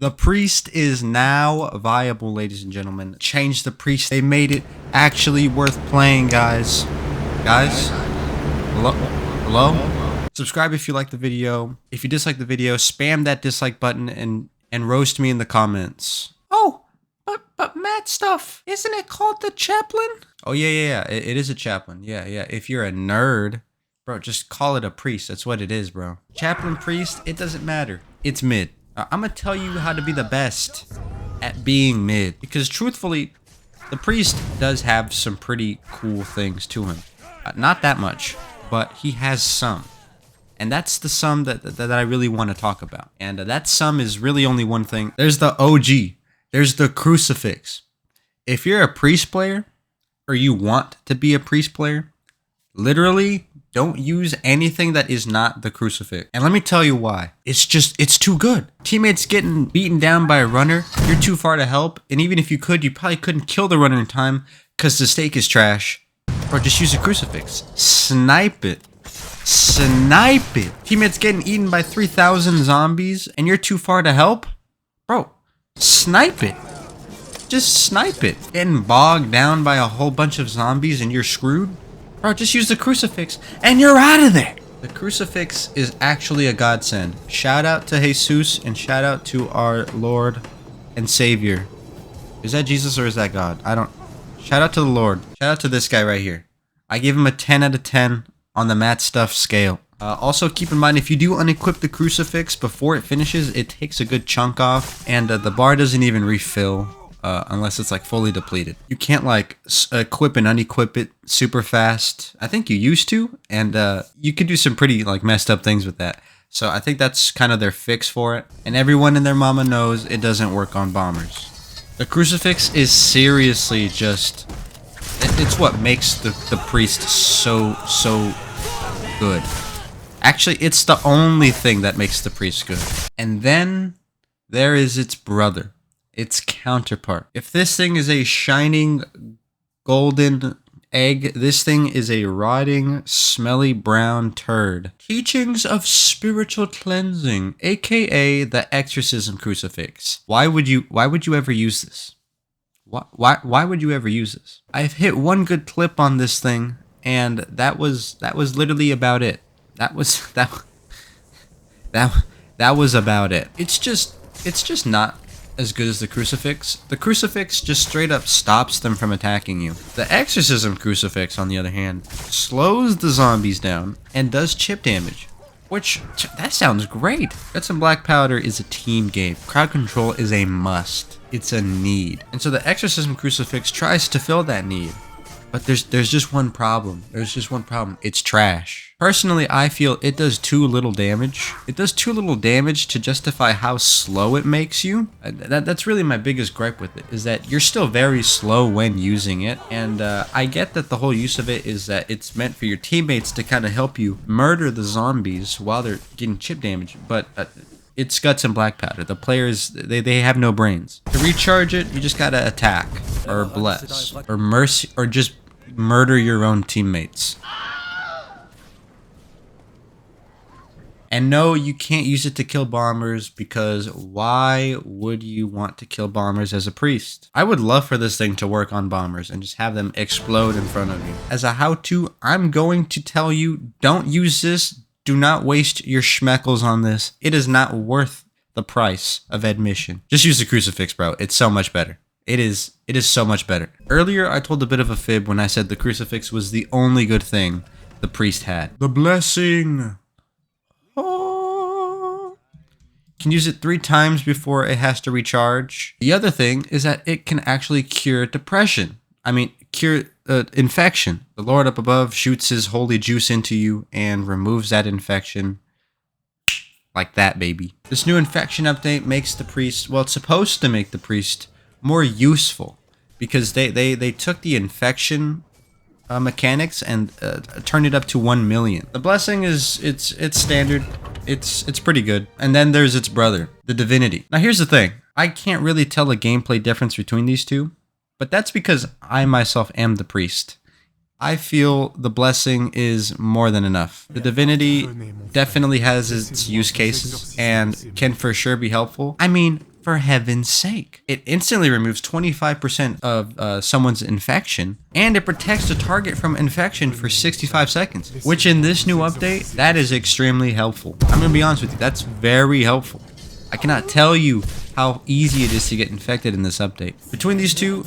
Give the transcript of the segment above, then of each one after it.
The priest is now viable, ladies and gentlemen. Change the priest. They made it actually worth playing, guys. Guys? Hello? Hello? Subscribe if you like the video. If you dislike the video, spam that dislike button and roast me in the comments. Oh, but mad stuff. Isn't it called the chaplain? Oh, yeah. It is a chaplain. Yeah. If you're a nerd, bro, just call it a priest. That's what it is, bro. Chaplain, priest, it doesn't matter. It's mid. I'm gonna tell you how to be the best at being mid. Because truthfully, the priest does have some pretty cool things to him. Not that much, but he has some. And that's the sum that I really want to talk about. And that sum is really only one thing. There's the OG. There's the crucifix. If you're a priest player, or you want to be a priest player, literally don't use anything that is not the crucifix. And let me tell you why. It's too good. Teammates getting beaten down by a runner, you're too far to help. And even if you could, you probably couldn't kill the runner in time because the stake is trash. Bro, just use a crucifix. Snipe it. Snipe it. Teammates getting eaten by 3,000 zombies and you're too far to help? Bro, snipe it. Just snipe it. Getting bogged down by a whole bunch of zombies and you're screwed? Bro, just use the crucifix and you're out of there. The crucifix is actually a godsend. Shout out to Jesus and shout out to our Lord and Savior. Is that Jesus or is that God? I don't... Shout out to the Lord. Shout out to this guy right here. I give him a 10 out of 10 on the Matt Stuff scale. Also, keep in mind, if you do unequip the crucifix before it finishes, it takes a good chunk off, and the bar doesn't even refill unless it's like fully depleted. You can't like equip and unequip it super fast. I think you used to, and you could do some pretty like messed up things with that. So I think that's kind of their fix for it. And everyone and their mama knows it doesn't work on bombers. The crucifix is seriously just... It's what makes the priest so good. Actually, it's the only thing that makes the priest good. And then there is its brother, its counterpart. If this thing is a shining golden egg, this thing is a rotting, smelly brown turd. Teachings of spiritual cleansing, aka the Exorcism crucifix. Why would you ever use this? Why would you ever use this? I've hit one good clip on this thing, and that was literally about it. That was about it. It's just not as good as the crucifix. The crucifix just straight up stops them from attacking you. The Exorcism crucifix, on the other hand, slows the zombies down and does chip damage. Which, that sounds great. Guts and Blackpowder is a team game. Crowd control is a must. It's a need. And so the Exorcism crucifix tries to fill that need. But there's just one problem. It's trash. Personally, I feel it does too little damage. It does too little damage to justify how slow it makes you. That's really my biggest gripe with it, is that you're still very slow when using it. And I get that the whole use of it is that it's meant for your teammates to kind of help you murder the zombies while they're getting chip damage. But it's Guts and Blackpowder. The players, they have no brains. To recharge it, you just gotta attack, or bless, or mercy, or just murder your own teammates. And no, you can't use it to kill bombers, because why would you want to kill bombers as a priest? I would love for this thing to work on bombers and just have them explode in front of you. As a how-to, I'm going to tell you, don't use this. Do not waste your schmeckles on this. It is not worth the price of admission. Just use the crucifix, bro. It's so much better. It is so much better. Earlier, I told a bit of a fib when I said the crucifix was the only good thing the priest had. The blessing. Oh. Can use it 3 times before it has to recharge. The other thing is that it can actually cure depression. I mean, cure infection. The Lord up above shoots his holy juice into you and removes that infection. Like that, baby. This new infection update makes the priest, well, it's supposed to make the priest more useful, because they took the infection mechanics and turned it up to 1 million. The blessing is it's standard. It's pretty good. And then there's its brother, the divinity. Now here's the thing. I can't really tell a gameplay difference between these two, but that's because I myself am the priest. I feel the blessing is more than enough. The divinity definitely has its use cases and can for sure be helpful. I mean, For heaven's sake. It instantly removes 25% of someone's infection, and it protects the target from infection for 65 seconds, which in this new update, that is extremely helpful. I'm gonna be honest with you, that's very helpful. I cannot tell you how easy it is to get infected in this update. Between these two,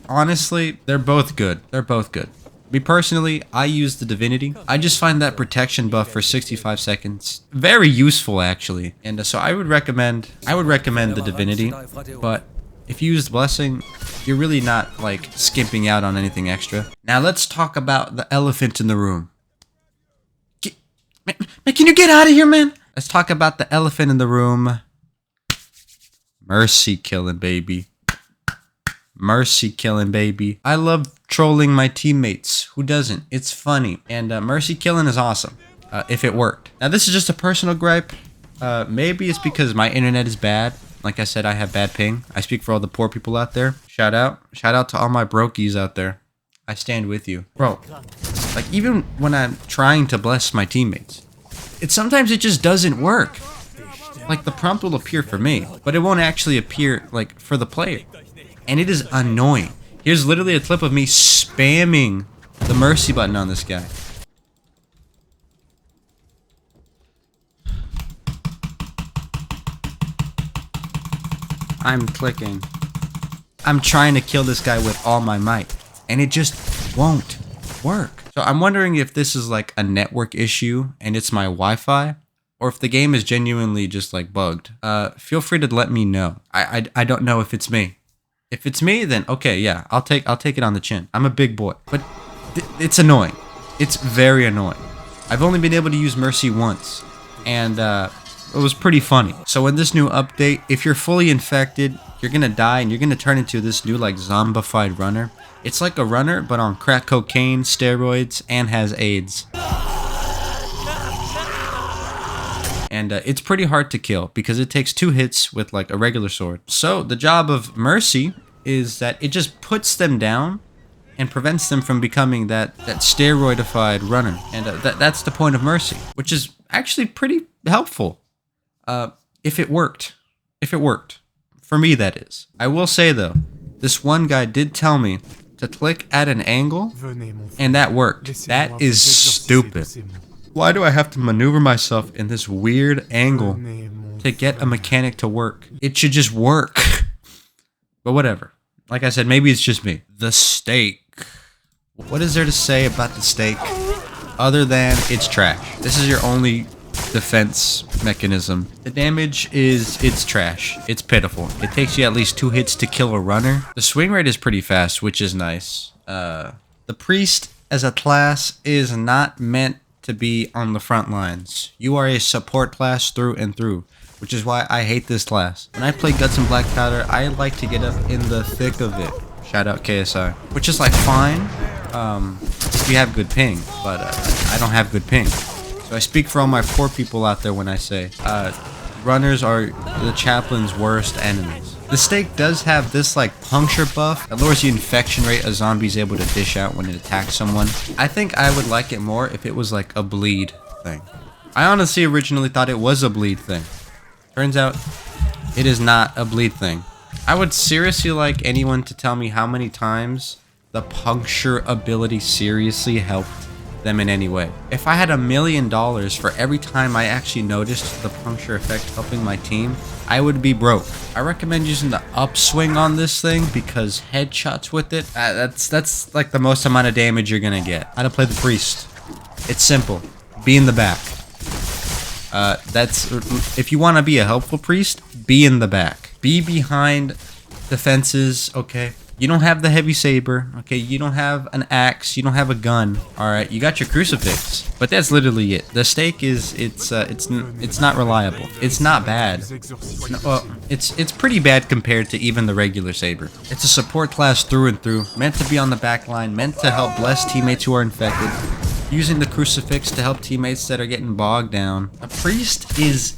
honestly, they're both good. They're both good. Me personally, I use the divinity. I just find that protection buff for 65 seconds very useful, actually. And so I would recommend the divinity, but if you use the blessing, you're really not like skimping out on anything extra. Now let's talk about the elephant in the room. Man, can you get out of here, man? Let's talk about the elephant in the room. Mercy killing, baby. Mercy killing, baby. I love trolling my teammates. Who doesn't? It's funny. And mercy killing is awesome. If it worked. Now this is just a personal gripe. Maybe it's because my internet is bad. Like I said, I have bad ping. I speak for all the poor people out there. Shout out. Shout out to all my brokies out there. I stand with you. Bro, like even when I'm trying to bless my teammates, sometimes it just doesn't work. Like the prompt will appear for me, but it won't actually appear like for the player. And it is annoying. Here's literally a clip of me spamming the mercy button on this guy. I'm clicking. I'm trying to kill this guy with all my might, and it just won't work. So I'm wondering if this is like a network issue and it's my Wi-Fi, or if the game is genuinely just like bugged. Feel free to let me know. I don't know if it's me. If it's me, then okay, yeah, I'll take it on the chin. I'm a big boy, but it's annoying. It's very annoying. I've only been able to use mercy once, and it was pretty funny. So in this new update, if you're fully infected, you're gonna die, and you're gonna turn into this new like zombified runner. It's like a runner, but on crack cocaine, steroids, and has AIDS. And it's pretty hard to kill because it takes 2 hits with like a regular sword. So the job of mercy is that it just puts them down and prevents them from becoming that steroidified runner. And that's the point of mercy, which is actually pretty helpful. If it worked. If it worked. For me, that is. I will say though, this one guy did tell me to click at an angle, and that worked. That is stupid. Why do I have to maneuver myself in this weird angle to get a mechanic to work? It should just work. But whatever. Like I said, maybe it's just me. The steak. What is there to say about the steak other than it's trash? This is your only defense mechanism. The damage it's trash. It's pitiful. It takes you at least 2 hits to kill a runner. The swing rate is pretty fast, which is nice. The priest as a class is not meant to be on the front lines. You are a support class through and through, which is why I hate this class. When I play Guts and Blackpowder, I like to get up in the thick of it. Shout out KSI. Which is like fine, if you have good ping, but I don't have good ping. So I speak for all my poor people out there when I say, runners are the chaplain's worst enemies. The steak does have this like puncture buff that lowers the infection rate a zombie is able to dish out when it attacks someone. I think I would like it more if it was like a bleed thing. I honestly originally thought it was a bleed thing. Turns out it is not a bleed thing. I would seriously like anyone to tell me how many times the puncture ability seriously helped them in any way. If I had $1 million for every time I actually noticed the puncture effect helping my team, I would be broke. I recommend using the upswing on this thing because headshots with it, that's like the most amount of damage you're gonna get. How to play the priest. It's simple. Be in the back. If you want to be a helpful priest, be in the back. Be behind the fences, okay? You don't have the heavy saber, okay? You don't have an axe, you don't have a gun, all right? You got your crucifix, but that's literally it. The stake is it's not reliable. It's not bad. Well, it's pretty bad compared to even the regular saber. It's a support class through and through, meant to be on the back line, meant to help bless teammates who are infected, using the crucifix to help teammates that are getting bogged down. A priest is,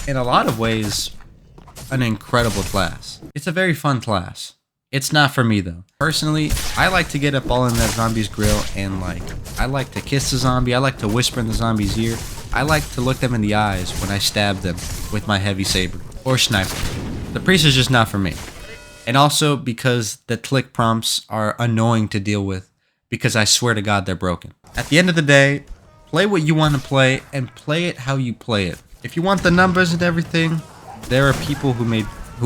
in a lot of ways, an incredible class. It's a very fun class. It's not for me though. Personally, I like to get up all in that zombie's grill and I like to kiss the zombie, I like to whisper in the zombie's ear, I like to look them in the eyes when I stab them with my heavy saber or sniper. The priest is just not for me. And also because the click prompts are annoying to deal with, because I swear to God they're broken. At the end of the day, play what you want to play and play it how you play it. If you want the numbers and everything, there are people who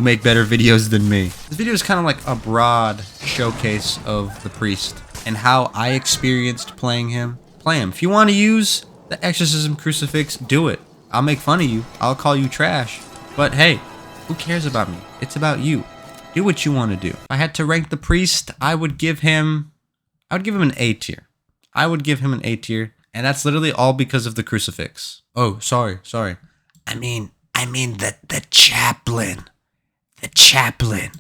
make better videos than me. This video is kind of like a broad showcase of the priest and how I experienced playing him. Play him. If you want to use the Exorcism crucifix, do it. I'll make fun of you. I'll call you trash. But hey, who cares about me? It's about you. Do what you want to do. If I had to rank the priest, I would give him an A tier. I would give him an A tier, and that's literally all because of the crucifix. Oh, sorry. I mean the chaplain. The chaplain.